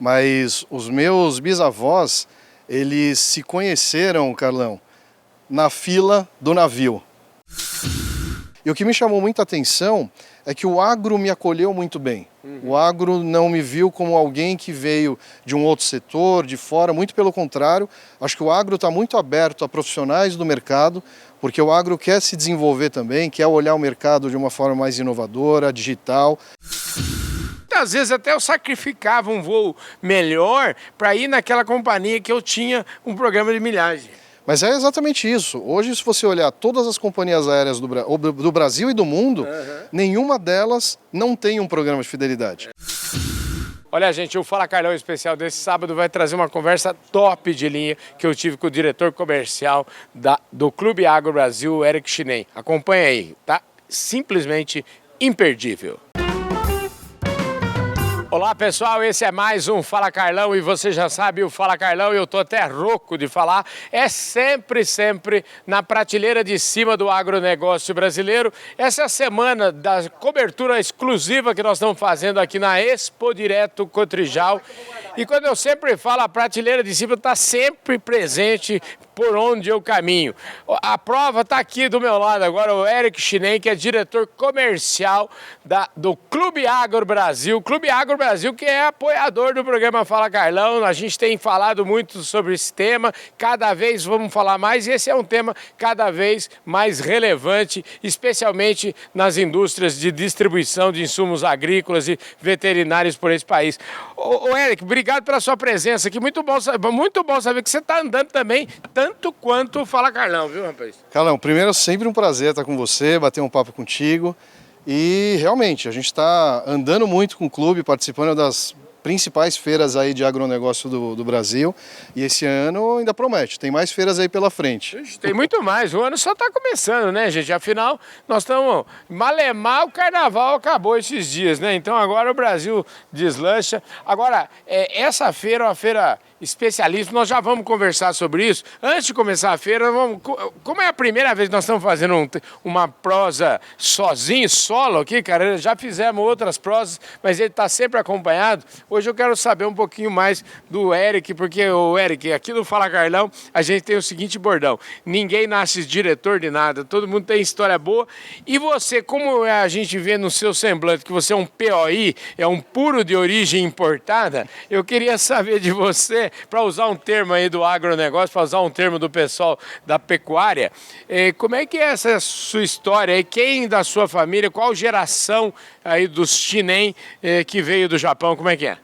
Mas os meus bisavós, eles se conheceram, Carlão, na fila do navio. E o que me chamou muita atenção é que o agro me acolheu muito bem. O agro não me viu como alguém que veio de um outro setor, de fora, muito pelo contrário. Acho que o agro está muito aberto a profissionais do mercado, porque o agro quer se desenvolver também, quer olhar o mercado de uma forma mais inovadora, digital. Às vezes até eu sacrificava um voo melhor para ir naquela companhia que eu tinha um programa de milhagem. Mas é exatamente isso. Hoje, se você olhar todas as companhias aéreas do Brasil e do mundo, nenhuma delas não tem um programa de fidelidade. Olha, gente, o Fala Carlão especial desse sábado vai trazer uma conversa top de linha que eu tive com o diretor comercial do Clube Agro Brasil, Eric Chinem. Acompanha aí, tá? Simplesmente imperdível. Olá pessoal, esse é mais um Fala Carlão e você já sabe, o Fala Carlão, eu tô até rouco de falar, é sempre na prateleira de cima do agronegócio brasileiro. Essa é a semana da cobertura exclusiva que nós estamos fazendo aqui na Expo Direto Cotrijal. E quando eu sempre falo, a prateleira de cima está sempre presente por onde eu caminho. A prova está aqui do meu lado agora, o Eric Chinem, que é diretor comercial do Clube Agro Brasil. Clube Agro Brasil, que é apoiador do programa Fala Carlão. A gente tem falado muito sobre esse tema, cada vez vamos falar mais, e esse é um tema cada vez mais relevante, especialmente nas indústrias de distribuição de insumos agrícolas e veterinários por esse país. Ô Eric, obrigado pela sua presença aqui, muito bom saber que você está andando também, tanto quanto o Fala Carlão, viu, rapaz? Carlão, primeiro, sempre um prazer estar com você, bater um papo contigo. E realmente, a gente está andando muito com o clube, participando das principais feiras aí de agronegócio do Brasil. E esse ano ainda promete, tem mais feiras aí pela frente. Tem muito mais, o ano só está começando, né, gente? Afinal, nós estamos... Malemar, o carnaval acabou esses dias, né? Então agora o Brasil deslancha. Agora, essa feira é uma feira especialista, nós já vamos conversar sobre isso. Antes de começar a feira, como é a primeira vez que nós estamos fazendo uma prosa sozinho, solo aqui, cara, já fizemos outras prosas, mas ele está sempre acompanhado. Hoje eu quero saber um pouquinho mais do Eric, porque o Eric, aqui no Fala Carlão, a gente tem o seguinte bordão: ninguém nasce diretor de nada, todo mundo tem história boa. E você, como a gente vê no seu semblante que você é um POI, é um puro de origem importada, eu queria saber de você, para usar um termo aí do agronegócio, para usar um termo do pessoal da pecuária, como é que é essa sua história aí? Quem da sua família, qual geração aí dos Chinem que veio do Japão, como é que é?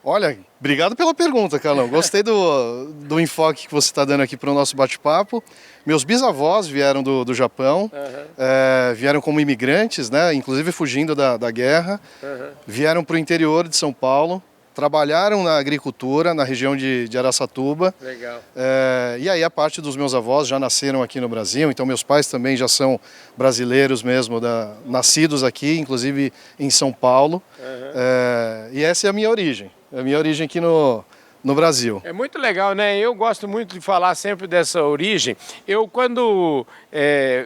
Olha, obrigado pela pergunta, Carlão. Gostei do enfoque que você está dando aqui para o nosso bate-papo. Meus bisavós vieram do Japão, vieram como imigrantes, né? Inclusive fugindo da guerra, vieram para o interior de São Paulo, trabalharam na agricultura, na região de Araçatuba. Legal. E aí a parte dos meus avós já nasceram aqui no Brasil, então meus pais também já são brasileiros mesmo, nascidos aqui, inclusive em São Paulo. E essa é a minha origem aqui no Brasil. É muito legal, né? Eu gosto muito de falar sempre dessa origem. Quando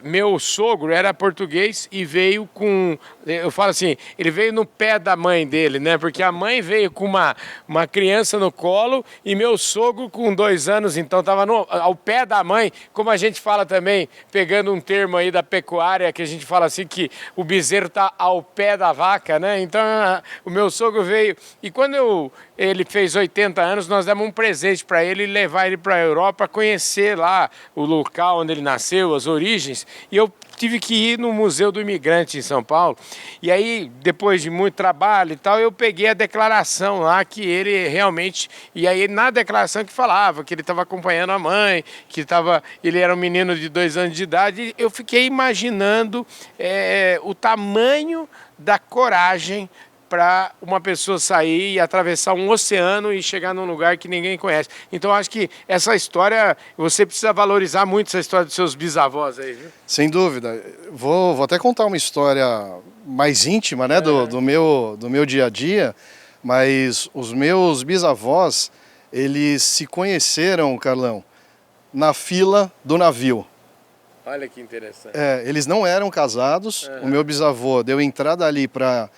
meu sogro era português e veio com... Eu falo assim, ele veio no pé da mãe dele, né? Porque a mãe veio com uma criança no colo e meu sogro com 2 anos, então estava ao pé da mãe, como a gente fala também, pegando um termo aí da pecuária, que a gente fala assim, que o bezerro está ao pé da vaca, né? Então o meu sogro veio... E quando ele fez 80 anos, nós demos um presente para ele e levar ele para a Europa, conhecer lá o local onde ele nasceu, as origens. E eu tive que ir no Museu do Imigrante em São Paulo. E aí, depois de muito trabalho e tal, eu peguei a declaração lá que ele realmente... E aí, na declaração que falava que ele estava acompanhando a mãe, que ele era um menino de 2 anos de idade, eu fiquei imaginando o tamanho da coragem para uma pessoa sair e atravessar um oceano e chegar num lugar que ninguém conhece. Então, acho que essa história, você precisa valorizar muito essa história dos seus bisavós aí, viu? Sem dúvida. Vou até contar uma história mais íntima, né, do meu dia a dia, mas os meus bisavós, eles se conheceram, Carlão, na fila do navio. Olha que interessante. Eles não eram casados, o meu bisavô deu entrada ali para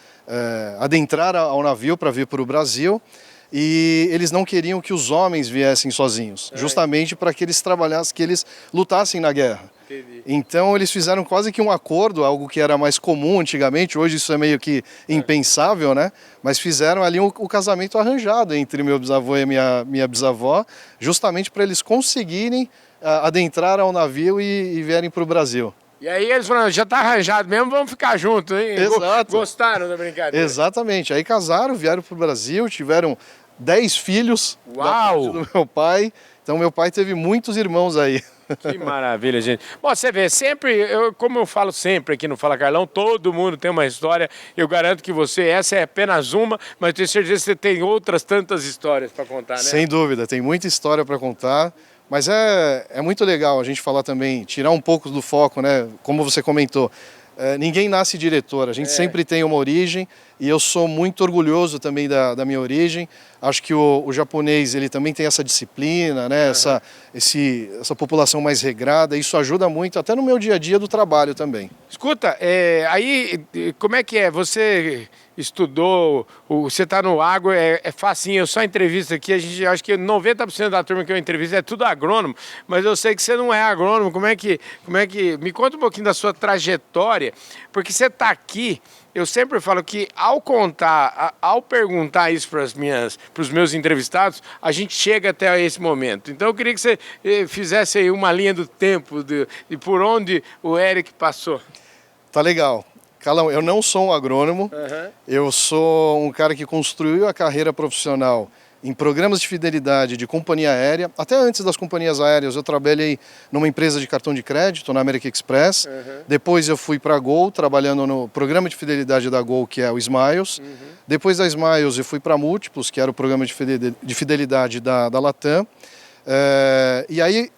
adentrar ao navio para vir para o Brasil. e eles não queriam que os homens viessem sozinhos, justamente para que eles trabalhassem, que eles lutassem na guerra. Entendi. Então eles fizeram quase que um acordo, algo que era mais comum antigamente, hoje isso é meio que impensável, né? Mas fizeram ali o casamento arranjado entre meu bisavô e a minha bisavó, justamente para eles conseguirem adentrar ao navio e vierem para o Brasil. E aí eles falaram, já tá arranjado mesmo, vamos ficar juntos, hein? Exato. Gostaram da brincadeira? Exatamente. Aí casaram, vieram para o Brasil, tiveram 10 filhos. Uau! Da parte do meu pai. Então meu pai teve muitos irmãos aí. Que maravilha, gente. Bom, você vê, sempre, como eu falo sempre aqui no Fala Carlão, todo mundo tem uma história. Eu garanto que essa é apenas uma, mas eu tenho certeza que você tem outras tantas histórias para contar, né? Sem dúvida, tem muita história para contar. Mas é muito legal a gente falar também, tirar um pouco do foco, né? Como você comentou, ninguém nasce diretor, a gente sempre tem uma origem e eu sou muito orgulhoso também da minha origem. Acho que o japonês ele também tem essa disciplina, né? Essa população mais regrada, isso ajuda muito até no meu dia a dia do trabalho também. Escuta, aí como é que é? Você estudou, você está no agro, é facinho, eu só entrevisto aqui, acho que 90% da turma que eu entrevisto é tudo agrônomo, mas eu sei que você não é agrônomo, como é que, me conta um pouquinho da sua trajetória, porque você está aqui, eu sempre falo que ao perguntar isso para os meus entrevistados, a gente chega até esse momento. Então eu queria que você fizesse aí uma linha do tempo de por onde o Eric passou. Tá legal. Carlão, eu não sou um agrônomo, eu sou um cara que construiu a carreira profissional em programas de fidelidade de companhia aérea. Até antes das companhias aéreas, eu trabalhei numa empresa de cartão de crédito, na American Express. Depois eu fui para a Gol, trabalhando no programa de fidelidade da Gol, que é o Smiles. Depois da Smiles eu fui para a Múltiplos, que era o programa de fidelidade da Latam. E aí,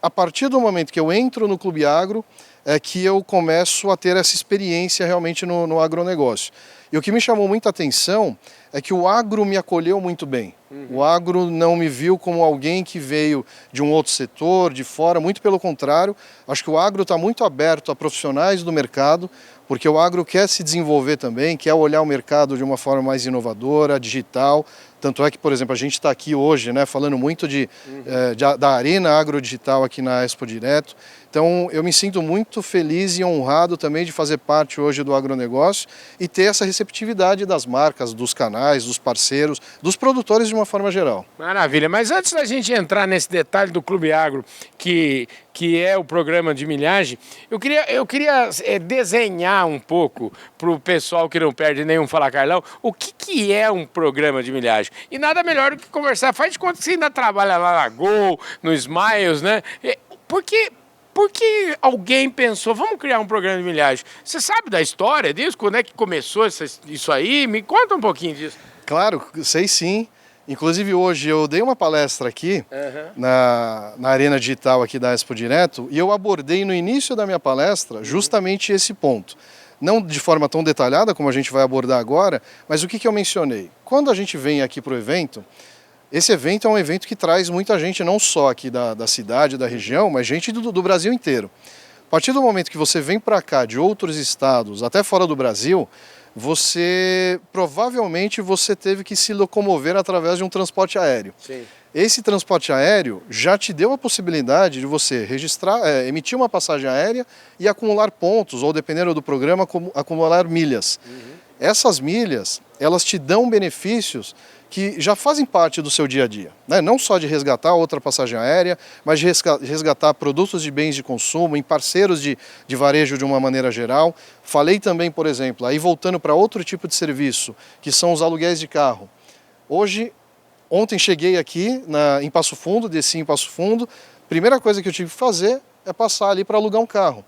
a partir do momento que eu entro no Clube Agro, é que eu começo a ter essa experiência realmente no agronegócio. E o que me chamou muita atenção é que o agro me acolheu muito bem. O agro não me viu como alguém que veio de um outro setor, de fora, muito pelo contrário. Acho que o agro está muito aberto a profissionais do mercado, porque o agro quer se desenvolver também, quer olhar o mercado de uma forma mais inovadora, digital. Tanto é que, por exemplo, a gente está aqui hoje, né, falando muito da Arena Agrodigital aqui na Expo Direto. Então, eu me sinto muito feliz e honrado também de fazer parte hoje do agronegócio e ter essa receptividade das marcas, dos canais, dos parceiros, dos produtores de uma forma geral. Maravilha, mas antes da gente entrar nesse detalhe do Clube Agro, que é o programa de milhagem, eu queria desenhar um pouco para o pessoal que não perde nenhum Fala Carlão, o que é um programa de milhagem. E nada melhor do que conversar, faz de conta que você ainda trabalha lá na Gol, no Smiles, né? Por que alguém pensou, vamos criar um programa de milhagem? Você sabe da história disso? Quando é que começou isso aí? Me conta um pouquinho disso. Claro, sei sim. Inclusive hoje eu dei uma palestra aqui na Arena Digital aqui da Expo Direto e eu abordei no início da minha palestra justamente esse ponto. Não de forma tão detalhada como a gente vai abordar agora, mas o que eu mencionei? Quando a gente vem aqui para o evento, esse evento é um evento que traz muita gente, não só aqui da cidade, da região, mas gente do Brasil inteiro. A partir do momento que você vem para cá de outros estados, até fora do Brasil, provavelmente você teve que se locomover através de um transporte aéreo. Sim. Esse transporte aéreo já te deu a possibilidade de você emitir uma passagem aérea e acumular pontos, ou dependendo do programa, acumular milhas. Essas milhas, elas te dão benefícios que já fazem parte do seu dia a dia, né? Não só de resgatar outra passagem aérea, mas de resgatar produtos de bens de consumo em parceiros de varejo de uma maneira geral. Falei também, por exemplo, aí voltando para outro tipo de serviço, que são os aluguéis de carro. Ontem cheguei aqui em Passo Fundo, desci em Passo Fundo, primeira coisa que eu tive que fazer é passar ali para alugar um carro.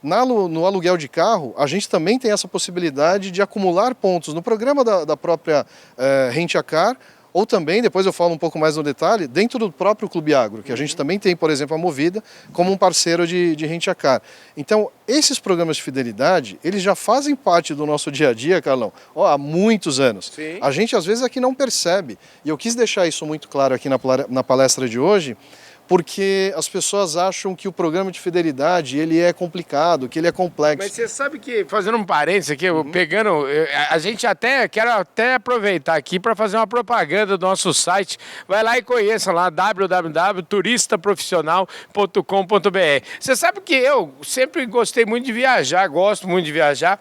No aluguel de carro, a gente também tem essa possibilidade de acumular pontos no programa da própria Rent a Car, ou também, depois eu falo um pouco mais no detalhe, dentro do próprio Clube Agro, que a gente também tem, por exemplo, a Movida como um parceiro de Rent a Car. Então, esses programas de fidelidade, eles já fazem parte do nosso dia a dia, Carlão, há muitos anos. Sim. A gente, às vezes, aqui não percebe. E eu quis deixar isso muito claro aqui na palestra de hoje, porque as pessoas acham que o programa de fidelidade ele é complicado, que ele é complexo. Mas você sabe que, fazendo um parênteses aqui, a gente quero até aproveitar aqui para fazer uma propaganda do nosso site. Vai lá e conheça lá, www.turistaprofissional.com.br. Você sabe que eu sempre gostei muito de viajar, gosto muito de viajar.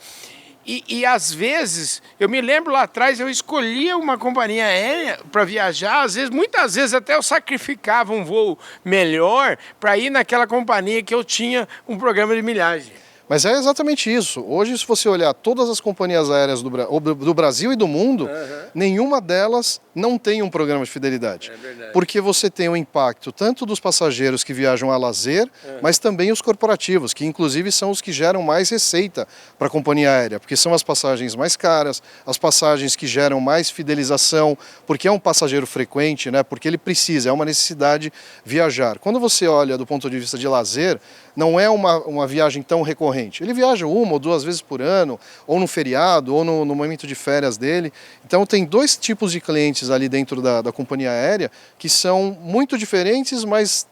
E às vezes, eu me lembro lá atrás, eu escolhia uma companhia aérea para viajar, muitas vezes até eu sacrificava um voo melhor para ir naquela companhia que eu tinha um programa de milhagem. Mas é exatamente isso. Hoje, se você olhar todas as companhias aéreas do Brasil e do mundo, nenhuma delas não tem um programa de fidelidade. É verdade. Porque você tem o impacto tanto dos passageiros que viajam a lazer, mas também os corporativos, que inclusive são os que geram mais receita para a companhia aérea, porque são as passagens mais caras, as passagens que geram mais fidelização, porque é um passageiro frequente, né? Porque ele precisa, é uma necessidade viajar. Quando você olha do ponto de vista de lazer, não é uma viagem tão recorrente. Ele viaja 1 ou 2 vezes por ano, ou no feriado, ou no momento de férias dele. Então tem 2 tipos de clientes ali dentro da companhia aérea que são muito diferentes, mas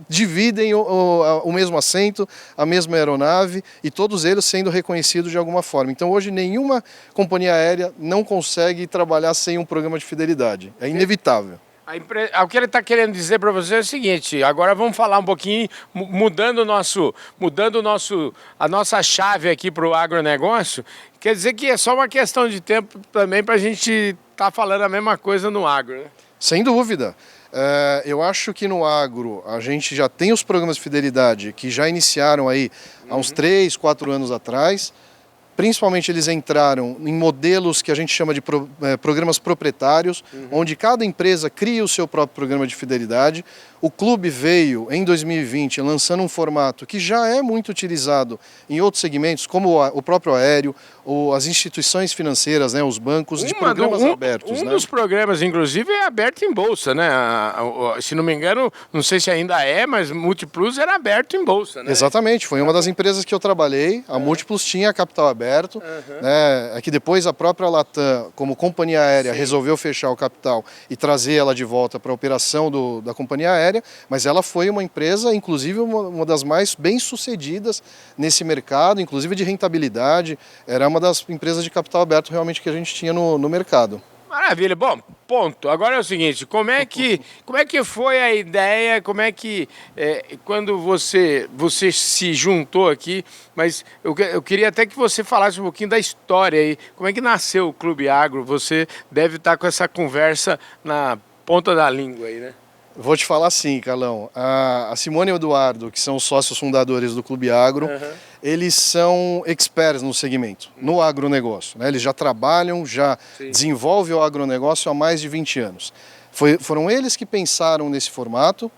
dividem o mesmo assento, a mesma aeronave e todos eles sendo reconhecidos de alguma forma. Então hoje nenhuma companhia aérea não consegue trabalhar sem um programa de fidelidade. É inevitável. O que ele está querendo dizer para você é o seguinte, agora vamos falar um pouquinho, mudando a nossa chave aqui para o agronegócio, quer dizer que é só uma questão de tempo também para a gente estar falando a mesma coisa no agro, né? Sem dúvida. Eu acho que no agro a gente já tem os programas de fidelidade que já iniciaram aí há uns 3, 4 anos atrás. Principalmente eles entraram em modelos que a gente chama de programas proprietários, onde cada empresa cria o seu próprio programa de fidelidade. O clube veio em 2020 lançando um formato que já é muito utilizado em outros segmentos, como o próprio aéreo, ou as instituições financeiras, né, os bancos, de programas abertos. Um dos programas, inclusive, é aberto em bolsa, né? Se não me engano, não sei se ainda é, mas Multiplus era aberto em bolsa, né? Exatamente, foi uma das empresas que eu trabalhei, a Múltiplos tinha capital aberto, né? É que depois a própria Latam, como companhia aérea, resolveu fechar o capital e trazer ela de volta para a operação da companhia aérea, mas ela foi uma empresa, inclusive uma das mais bem-sucedidas nesse mercado, inclusive de rentabilidade, era uma das empresas de capital aberto realmente que a gente tinha no mercado. Maravilha. Bom, ponto. Agora é o seguinte, como é que foi a ideia, quando você se juntou aqui, mas eu queria até que você falasse um pouquinho da história aí, como é que nasceu o Clube Agro, você deve estar com essa conversa na ponta da língua aí, né? Vou te falar assim, Carlão, a Simone e o Eduardo, que são os sócios fundadores do Clube Agro, eles são experts no segmento, no agronegócio, né? Eles já trabalham, já desenvolvem o agronegócio há mais de 20 anos. Foram eles que pensaram nesse formato,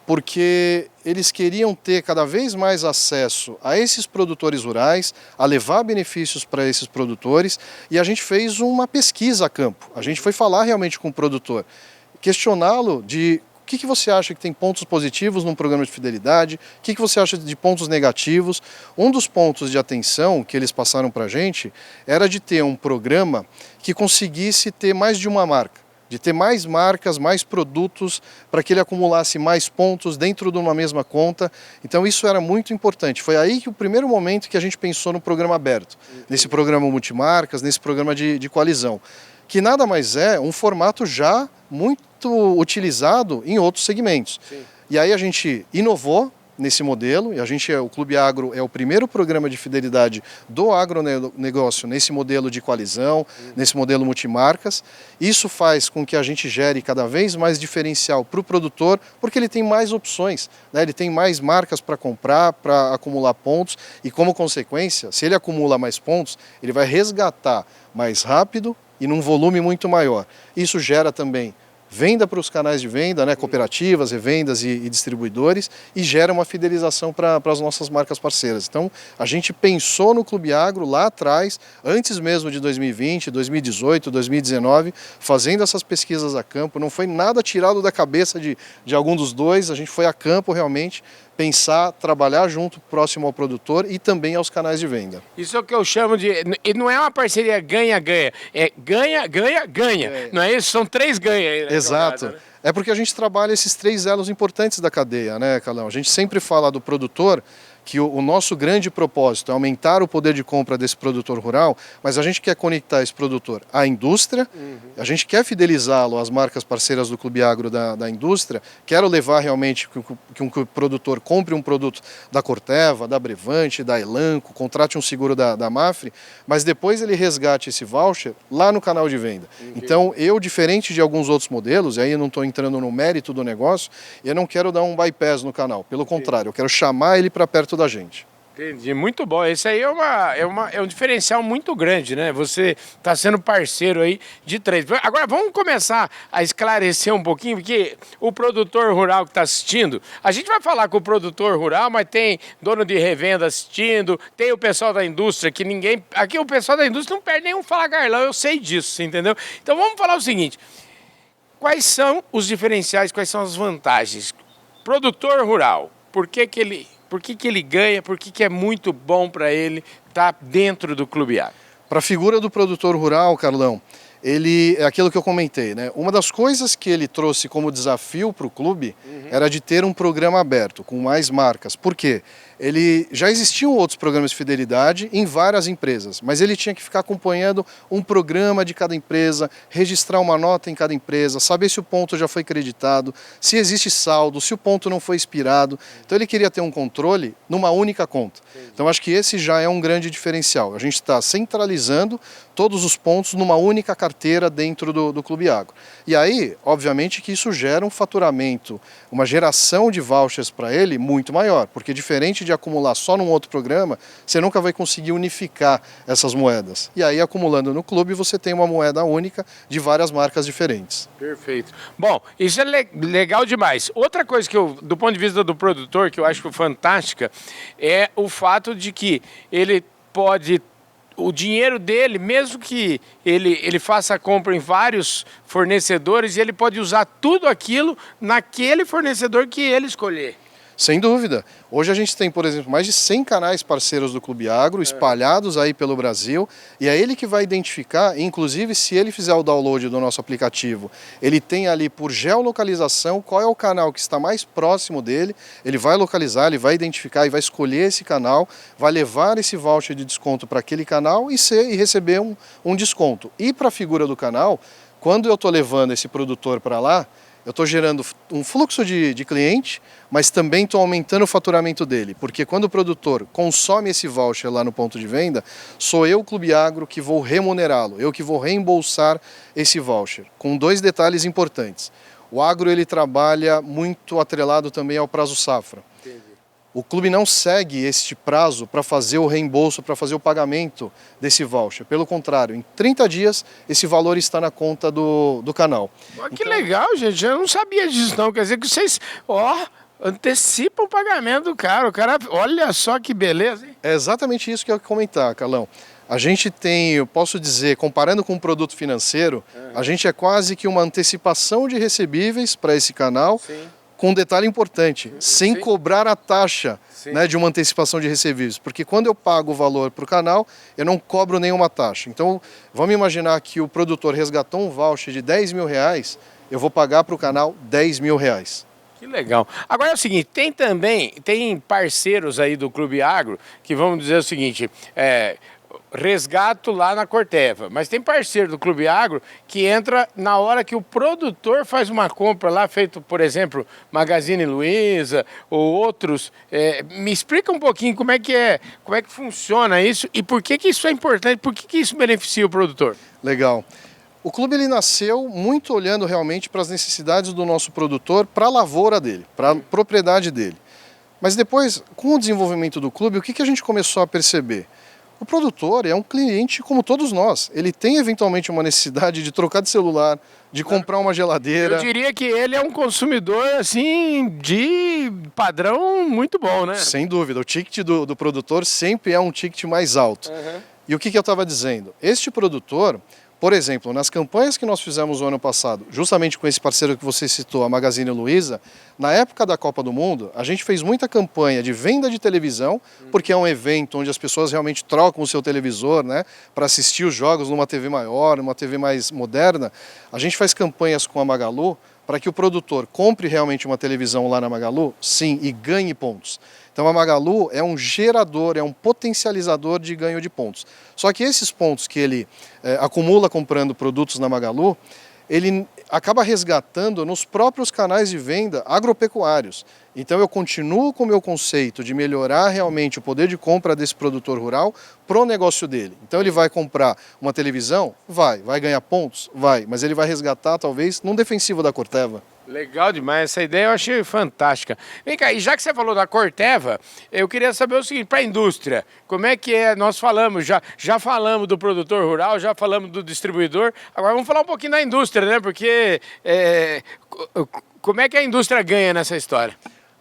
porque eles queriam ter cada vez mais acesso a esses produtores rurais, a levar benefícios para esses produtores, e a gente fez uma pesquisa a campo. A gente foi falar realmente com o produtor, questioná-lo de o que você acha que tem pontos positivos num programa de fidelidade, o que você acha de pontos negativos. Um dos pontos de atenção que eles passaram para a gente era de ter um programa que conseguisse ter mais de uma marca, de ter mais marcas, mais produtos, para que ele acumulasse mais pontos dentro de uma mesma conta. Então isso era muito importante. Foi aí que o primeiro momento que a gente pensou no programa aberto, nesse programa multimarcas, nesse programa de coalizão, que nada mais é um formato já muito utilizado em outros segmentos. Sim. E aí a gente inovou nesse modelo, e o Clube Agro é o primeiro programa de fidelidade do agronegócio nesse modelo de coalizão, nesse modelo multimarcas. Isso faz com que a gente gere cada vez mais diferencial para o produtor, porque ele tem mais opções, né? Ele tem mais marcas para comprar, para acumular pontos, e como consequência, se ele acumula mais pontos, ele vai resgatar mais rápido e num volume muito maior. Isso gera também venda para os canais de venda, né, cooperativas, revendas e distribuidores, e gera uma fidelização para as nossas marcas parceiras. Então, a gente pensou no Clube Agro lá atrás, antes mesmo de 2020, 2018, 2019, fazendo essas pesquisas a campo. Não foi nada tirado da cabeça de algum dos dois, a gente foi a campo realmente, pensar, trabalhar junto, próximo ao produtor e também aos canais de venda. Isso é o que eu chamo de... E não é uma parceria ganha-ganha, é ganha-ganha-ganha. Não é isso? São 3 ganha aí, né? Exato. Jogada, né? É porque a gente trabalha esses 3 elos importantes da cadeia, né, Carlão? A gente sempre fala do produtor, que o nosso grande propósito é aumentar o poder de compra desse produtor rural, mas a gente quer conectar esse produtor à indústria, a gente quer fidelizá-lo às marcas parceiras do Clube Agro da indústria, quero levar realmente que o produtor compre um produto da Corteva, da Brevante, da Elanco, contrate um seguro da Mafre, mas depois ele resgate esse voucher lá no canal de venda. Então, eu, diferente de alguns outros modelos, e aí eu não estou entrando no mérito do negócio, eu não quero dar um bypass no canal, pelo contrário, eu quero chamar ele para perto da gente. Entendi, muito bom. Esse aí é um diferencial muito grande, né? Você está sendo parceiro aí de 3. Agora vamos começar a esclarecer um pouquinho, porque o produtor rural que está assistindo, a gente vai falar com o produtor rural, mas tem dono de revenda assistindo, tem o pessoal da indústria, que ninguém... Aqui o pessoal da indústria não perde nenhum Fala Carlão, eu sei disso, entendeu? Então vamos falar o seguinte, quais são os diferenciais, quais são as vantagens? Produtor rural, por que ele ganha, por que é muito bom para ele estar dentro do Clube Agro? Para a figura do produtor rural, Carlão, ele é aquilo que eu comentei, né? Uma das coisas que ele trouxe como desafio para o clube era de ter um programa aberto, com mais marcas. Por quê? Já existiam outros programas de fidelidade em várias empresas, mas ele tinha que ficar acompanhando um programa de cada empresa, registrar uma nota em cada empresa, saber se o ponto já foi creditado, se existe saldo, se o ponto não foi expirado. Então ele queria ter um controle numa única conta. Então acho que esse já é um grande diferencial. A gente está centralizando todos os pontos numa única carteira dentro do Clube Agro. E aí, obviamente que isso gera um faturamento, uma geração de vouchers para ele muito maior, porque diferente de acumular só num outro programa, você nunca vai conseguir unificar essas moedas. E aí, acumulando no clube, você tem uma moeda única de várias marcas diferentes. Perfeito. Bom, isso é legal demais. Outra coisa que eu, do ponto de vista do produtor, que eu acho fantástica, é o fato de que ele pode... O dinheiro dele, mesmo que ele faça a compra em vários fornecedores, ele pode usar tudo aquilo naquele fornecedor que ele escolher. Sem dúvida. Hoje a gente tem, por exemplo, mais de 100 canais parceiros do Clube Agro, espalhados aí pelo Brasil, e é ele que vai identificar, inclusive se ele fizer o download do nosso aplicativo, ele tem ali por geolocalização qual é o canal que está mais próximo dele, ele vai localizar, ele vai identificar e vai escolher esse canal, vai levar esse voucher de desconto para aquele canal e receber um desconto. E para a figura do canal, quando eu estou levando esse produtor para lá, eu estou gerando um fluxo de cliente, mas também estou aumentando o faturamento dele, porque quando o produtor consome esse voucher lá no ponto de venda, sou eu, Clube Agro, que vou remunerá-lo, eu que vou reembolsar esse voucher, com 2 detalhes importantes. O agro ele trabalha muito atrelado também ao prazo safra. O clube não segue este prazo para fazer o reembolso, para fazer o pagamento desse voucher. Pelo contrário, em 30 dias esse valor está na conta do canal. Que legal, gente. Eu não sabia disso não. Quer dizer que vocês, antecipam o pagamento do cara. O cara, olha só que beleza, hein? É exatamente isso que eu ia comentar, Carlão. A gente tem, eu posso dizer, comparando com um produto financeiro, a gente é quase que uma antecipação de recebíveis para esse canal. Sim. Com um detalhe importante, sem cobrar a taxa, né, de uma antecipação de recebíveis. Porque quando eu pago o valor para o canal, eu não cobro nenhuma taxa. Então, vamos imaginar que o produtor resgatou um voucher de R$10 mil, eu vou pagar para o canal R$10 mil. Que legal. Agora é o seguinte, tem parceiros aí do Clube Agro que vão dizer o seguinte, resgato lá na Corteva, mas tem parceiro do Clube Agro que entra na hora que o produtor faz uma compra lá, feito, por exemplo, Magazine Luiza ou outros. Me explica um pouquinho como é que funciona isso e por que isso é importante, por que isso beneficia o produtor? Legal. O clube ele nasceu muito olhando realmente para as necessidades do nosso produtor, para a lavoura dele, para a propriedade dele. Mas depois, com o desenvolvimento do clube, o que a gente começou a perceber? O produtor é um cliente como todos nós. Ele tem eventualmente uma necessidade de trocar de celular, de comprar uma geladeira. Eu diria que ele é um consumidor assim de padrão muito bom, né? Sem dúvida. O ticket do produtor sempre é um ticket mais alto. E o que eu estava dizendo? Este produtor, por exemplo, nas campanhas que nós fizemos no ano passado, justamente com esse parceiro que você citou, a Magazine Luiza, na época da Copa do Mundo, a gente fez muita campanha de venda de televisão, porque é um evento onde as pessoas realmente trocam o seu televisor, né, para assistir os jogos numa TV maior, numa TV mais moderna. A gente faz campanhas com a Magalu para que o produtor compre realmente uma televisão lá na Magalu? Sim, e ganhe pontos. Então a Magalu é um gerador, é um potencializador de ganho de pontos. Só que esses pontos que ele acumula comprando produtos na Magalu, ele acaba resgatando nos próprios canais de venda agropecuários. Então eu continuo com o meu conceito de melhorar realmente o poder de compra desse produtor rural pro negócio dele. Então ele vai comprar uma televisão? Vai ganhar pontos? Vai, mas ele vai resgatar talvez num defensivo da Corteva. Legal demais, essa ideia eu achei fantástica. Vem cá, e já que você falou da Corteva, eu queria saber o seguinte, para a indústria, como é que é, nós falamos, já falamos do produtor rural, já falamos do distribuidor, agora vamos falar um pouquinho da indústria, né? Porque como é que a indústria ganha nessa história?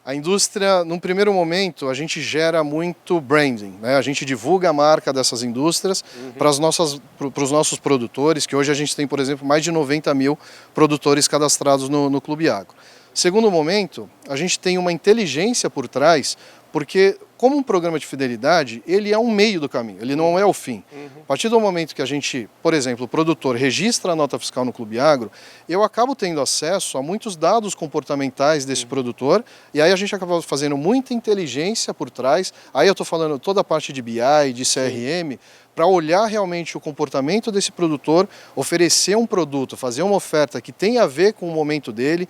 A indústria, num primeiro momento, a gente gera muito branding, né? A gente divulga a marca dessas indústrias para os nossos produtores, que hoje a gente tem, por exemplo, mais de 90 mil produtores cadastrados no Clube Agro. Segundo momento, a gente tem uma inteligência por trás, porque como um programa de fidelidade, ele é um meio do caminho, ele não é o fim. A partir do momento que a gente, por exemplo, o produtor registra a nota fiscal no Clube Agro, eu acabo tendo acesso a muitos dados comportamentais desse produtor, e aí a gente acaba fazendo muita inteligência por trás, aí eu estou falando toda a parte de BI, de CRM, para olhar realmente o comportamento desse produtor, oferecer um produto, fazer uma oferta que tenha a ver com o momento dele.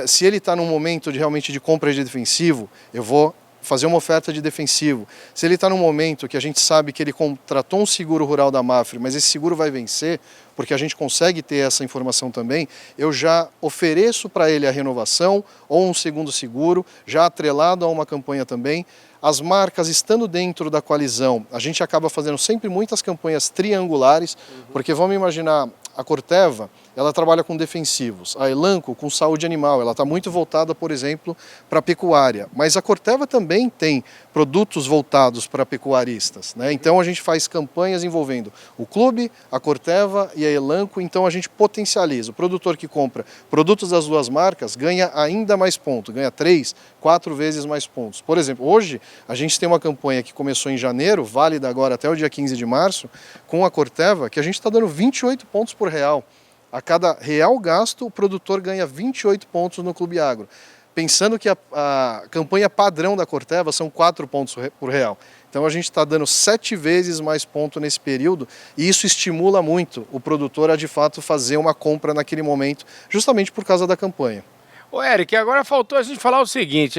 Se ele está num momento realmente de compra de defensivo, eu vou fazer uma oferta de defensivo. Se ele está num momento que a gente sabe que ele contratou um seguro rural da Mafre, mas esse seguro vai vencer, porque a gente consegue ter essa informação também, eu já ofereço para ele a renovação ou um segundo seguro, já atrelado a uma campanha também. As marcas estando dentro da coalizão, a gente acaba fazendo sempre muitas campanhas triangulares, porque vamos imaginar, a Corteva, ela trabalha com defensivos, a Elanco com saúde animal, ela está muito voltada, por exemplo, para a pecuária, mas a Corteva também tem produtos voltados para pecuaristas, né? Então a gente faz campanhas envolvendo o clube, a Corteva e a Elanco, então a gente potencializa. O produtor que compra produtos das duas marcas ganha ainda mais pontos, ganha 3, 4 vezes mais pontos. Por exemplo, hoje a gente tem uma campanha que começou em janeiro, válida agora até o dia 15 de março, com a Corteva, que a gente está dando 28 pontos por real. A cada real gasto, o produtor ganha 28 pontos no Clube Agro. Pensando que a campanha padrão da Corteva são 4 pontos por real. Então a gente está dando 7 vezes mais ponto nesse período e isso estimula muito o produtor a de fato fazer uma compra naquele momento, justamente por causa da campanha. Ô, Eric, agora faltou a gente falar o seguinte,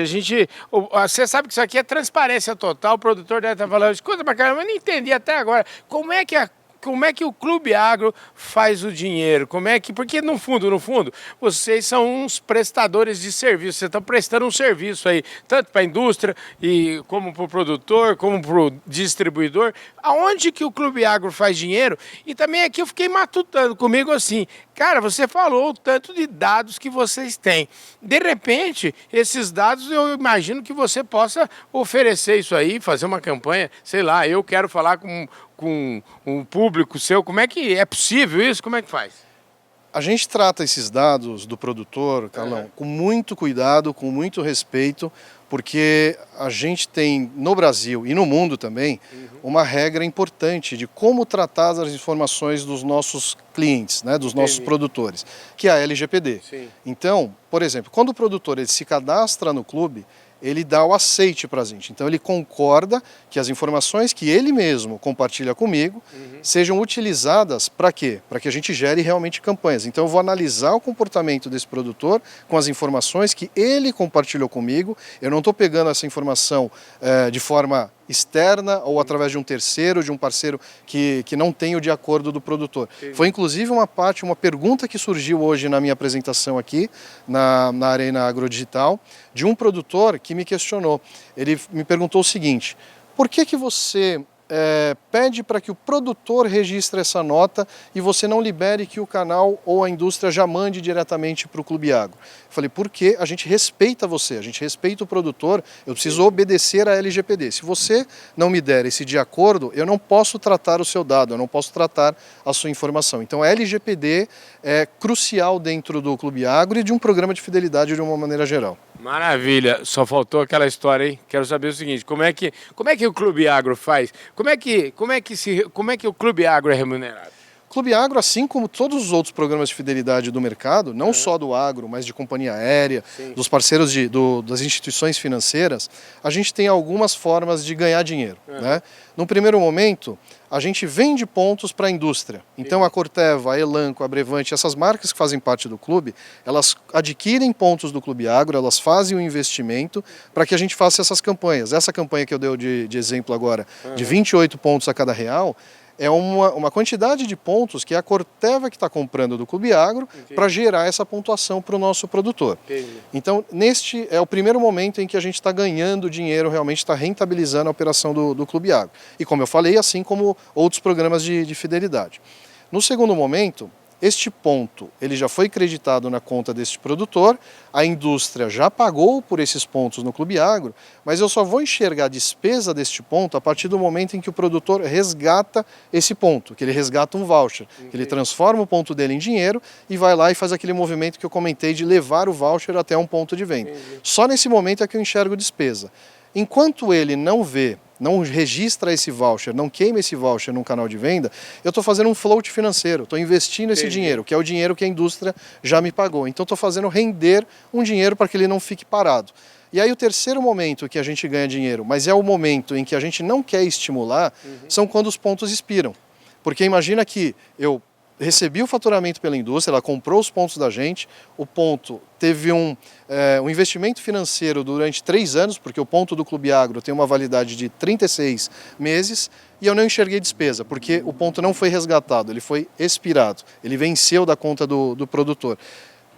você sabe que isso aqui é transparência total, o produtor deve estar falando, escuta pra caramba, eu não entendi até agora, como é que o Clube Agro faz o dinheiro? Porque no fundo, vocês são uns prestadores de serviço, vocês estão prestando um serviço aí, tanto para a indústria, como para o produtor, como para o distribuidor. Aonde que o Clube Agro faz dinheiro? E também aqui eu fiquei matutando comigo assim, cara, você falou o tanto de dados que vocês têm. De repente, esses dados eu imagino que você possa oferecer isso aí, fazer uma campanha, sei lá, eu quero falar com um público seu, como é que é possível isso? Como é que faz? A gente trata esses dados do produtor, Carlão, com muito cuidado, com muito respeito, porque a gente tem no Brasil e no mundo também uma regra importante de como tratar as informações dos nossos clientes, né, dos nossos produtores, que é a LGPD. Sim. Então, por exemplo, quando o produtor ele se cadastra no clube, ele dá o aceite para a gente. Então ele concorda que as informações que ele mesmo compartilha comigo sejam utilizadas para quê? Para que a gente gere realmente campanhas. Então eu vou analisar o comportamento desse produtor com as informações que ele compartilhou comigo. Eu não estou pegando essa informação de forma externa ou através de um terceiro, de um parceiro que não tem o de acordo do produtor. Sim. Foi inclusive uma pergunta que surgiu hoje na minha apresentação aqui, na Arena Agrodigital, de um produtor que me questionou. Ele me perguntou o seguinte, por que você pede para que o produtor registre essa nota e você não libere que o canal ou a indústria já mande diretamente para o Clube Agro? Eu falei, porque a gente respeita você, a gente respeita o produtor, eu preciso obedecer à LGPD. Se você não me der esse de acordo, eu não posso tratar o seu dado, eu não posso tratar a sua informação. Então a LGPD é crucial dentro do Clube Agro e de um programa de fidelidade de uma maneira geral. Maravilha, só faltou aquela história, hein? Quero saber o seguinte, como é que o Clube Agro faz? Como é que o Clube Agro é remunerado? Clube Agro, assim como todos os outros programas de fidelidade do mercado, não só do agro, mas de companhia aérea, dos parceiros das instituições financeiras, a gente tem algumas formas de ganhar dinheiro. Né? No primeiro momento, a gente vende pontos para a indústria. Então a Corteva, a Elanco, a Brevante, essas marcas que fazem parte do clube, elas adquirem pontos do Clube Agro, elas fazem um investimento para que a gente faça essas campanhas. Essa campanha que eu dei de exemplo agora, de 28 pontos a cada real, é uma quantidade de pontos que é a Corteva que está comprando do Clube Agro para gerar essa pontuação para o nosso produtor. Entendi. Então, neste é o primeiro momento em que a gente está ganhando dinheiro, realmente está rentabilizando a operação do Clube Agro. E como eu falei, assim como outros programas de fidelidade. No segundo momento, este ponto ele já foi creditado na conta deste produtor, a indústria já pagou por esses pontos no Clube Agro, mas eu só vou enxergar a despesa deste ponto a partir do momento em que o produtor resgata esse ponto, que ele resgata um voucher, que ele transforma o ponto dele em dinheiro e vai lá e faz aquele movimento que eu comentei de levar o voucher até um ponto de venda. Só nesse momento é que eu enxergo despesa. Enquanto ele não registra esse voucher, não queima esse voucher num canal de venda, eu estou fazendo um float financeiro, estou investindo esse dinheiro, que é o dinheiro que a indústria já me pagou. Então estou fazendo render um dinheiro para que ele não fique parado. E aí o terceiro momento que a gente ganha dinheiro, mas é o momento em que a gente não quer estimular, são quando os pontos expiram. Porque imagina que eu recebi o faturamento pela indústria, ela comprou os pontos da gente, o ponto teve um investimento financeiro durante 3 anos, porque o ponto do Clube Agro tem uma validade de 36 meses, e eu não enxerguei despesa, porque o ponto não foi resgatado, ele foi expirado, ele venceu da conta do produtor.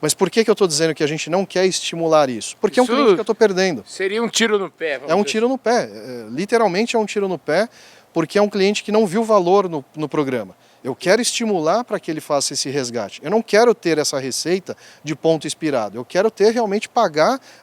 Mas por que eu estou dizendo que a gente não quer estimular isso? Porque é um cliente que eu estou perdendo. Seria um tiro no pé. É um tiro no pé, literalmente é um tiro no pé, porque é um cliente que não viu valor no programa. Eu quero estimular para que ele faça esse resgate. Eu não quero ter essa receita de ponto expirado. Eu quero ter realmente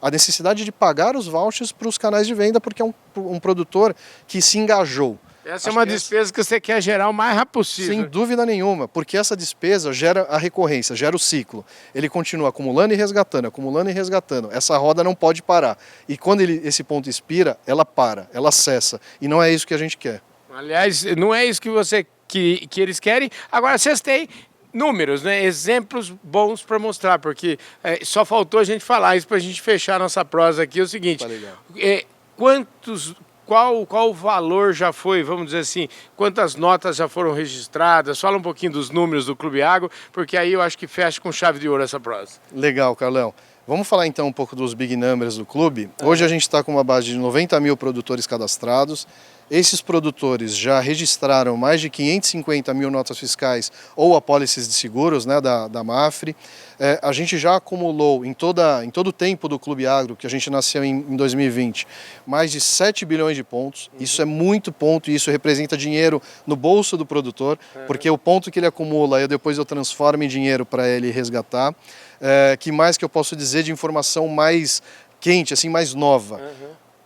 a necessidade de pagar os vouchers para os canais de venda, porque é um produtor que se engajou. Essa é uma despesa que você quer gerar o mais rápido possível. Sem dúvida nenhuma, porque essa despesa gera a recorrência, gera o ciclo. Ele continua acumulando e resgatando, acumulando e resgatando. Essa roda não pode parar. E quando esse ponto expira, ela para, ela cessa. E não é isso que a gente quer. Aliás, não é isso que eles querem. Agora, vocês têm números, né? Exemplos bons para mostrar, porque só faltou a gente falar isso para a gente fechar a nossa prosa aqui. É o seguinte, qual o valor já foi, vamos dizer assim, quantas notas já foram registradas? Fala um pouquinho dos números do Clube Agro, porque aí eu acho que fecha com chave de ouro essa prosa. Legal, Carlão. Vamos falar então um pouco dos big numbers do clube. Hoje a gente está com uma base de 90 mil produtores cadastrados. Esses produtores já registraram mais de 550 mil notas fiscais ou apólices de seguros, né, da Mafre. A gente já acumulou em todo o tempo do Clube Agro, que a gente nasceu em 2020, mais de 7 bilhões de pontos. Isso é muito ponto e isso representa dinheiro no bolso do produtor, porque o ponto que ele acumula, depois eu transformo em dinheiro para ele resgatar. Que mais que eu posso dizer de informação mais quente, assim, mais nova?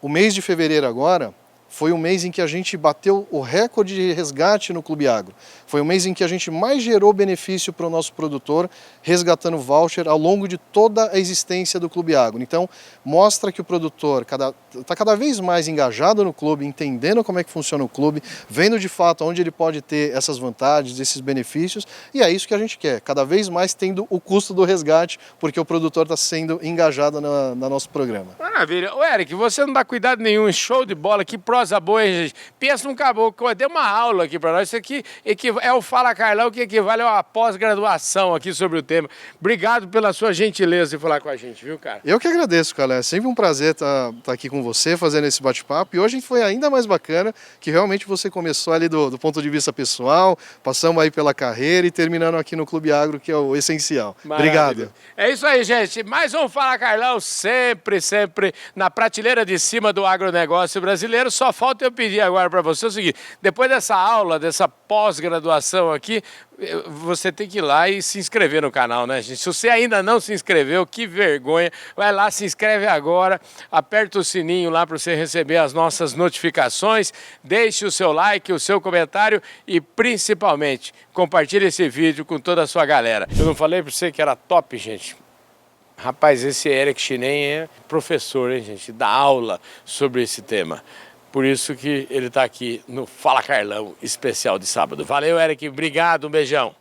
O mês de fevereiro agora foi um mês em que a gente bateu o recorde de resgate no Clube Agro. Foi um mês em que a gente mais gerou benefício para o nosso produtor, resgatando voucher ao longo de toda a existência do Clube Agro. Então, mostra que o produtor está cada vez mais engajado no clube, entendendo como é que funciona o clube, vendo de fato onde ele pode ter essas vantagens, esses benefícios, e é isso que a gente quer, cada vez mais tendo o custo do resgate, porque o produtor está sendo engajado no nosso programa. Maravilha. Ô, Eric, você não dá cuidado nenhum, show de bola, que prosa boa, hein, gente? Pensa num caboclo, deu uma aula aqui para nós, isso aqui é o Fala Carlão, que equivale a uma pós-graduação aqui sobre o tema. Obrigado pela sua gentileza de falar com a gente, viu, cara? Eu que agradeço, cara. É sempre um prazer estar aqui com você, fazendo esse bate-papo. E hoje foi ainda mais bacana, que realmente você começou ali do ponto de vista pessoal, passamos aí pela carreira e terminando aqui no Clube Agro, que é o essencial. Maravilha. Obrigado. É isso aí, gente. Mais um Fala Carlão, sempre na prateleira de cima do agronegócio brasileiro. Só falta eu pedir agora para você o seguinte, depois dessa aula, dessa pós-graduação aqui, você tem que ir lá e se inscrever no canal, né, gente? Se você ainda não se inscreveu, que vergonha, vai lá, se inscreve agora, aperta o sininho lá para você receber as nossas notificações, deixe o seu like, o seu comentário e, principalmente, compartilhe esse vídeo com toda a sua galera. Eu não falei para você que era top, gente? Rapaz, esse Eric Chinem é professor, hein, gente? Dá aula sobre esse tema. por isso que ele está aqui no Fala Carlão especial de sábado. Valeu, Eric, obrigado, um beijão.